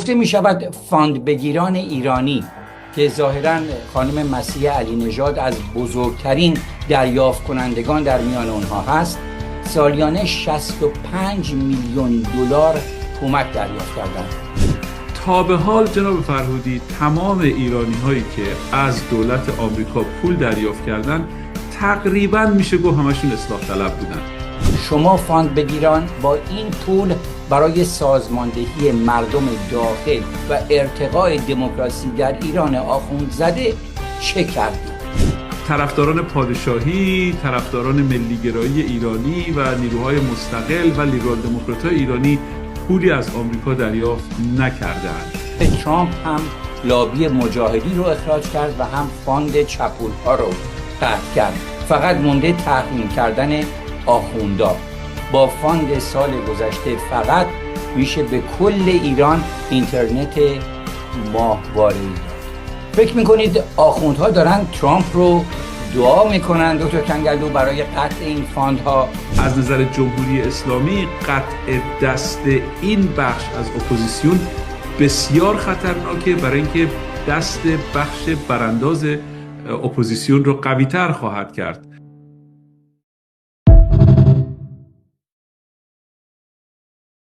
گفته می شود فاند بگیران ایرانی که ظاهراً خانم مسیح علی نژاد از بزرگترین دریافت کنندگان در میان اونها هست، سالیانه 65 میلیون دلار کمک دریافت کردند. تا به حال جناب فرهودی تمام ایرانی هایی که از دولت آمریکا پول دریافت کردن تقریبا میشه گفت همشون اصلاح طلب بودن. شما فاند بگیران با این پول برای سازماندهی مردم داخل و ارتقاء دموکراسی در ایران آخوندزاده چه کردید؟ طرفداران پادشاهی، طرفداران ملیگرایی ایرانی و نیروهای مستقل و لیبرال دموکرات‌های ایرانی پولی از آمریکا دریافت نکردند. ترامپ هم لابی مجاهدی رو اخراج کرد و هم فاند چپول‌ها رو قطع کرد. فقط مونده تحریم کردن آخوندا. با فاند سال گذشته فقط میشه به کل ایران اینترنت ماهواره‌ای داد. فکر میکنید آخوندها دارن ترامپ رو دعا میکنن دکتر کنگلو برای قطع این فاندها؟ از نظر جمهوری اسلامی قطع دست این بخش از اپوزیسیون بسیار خطرناکه، برای اینکه دست بخش برانداز اپوزیسیون رو قوی‌تر خواهد کرد.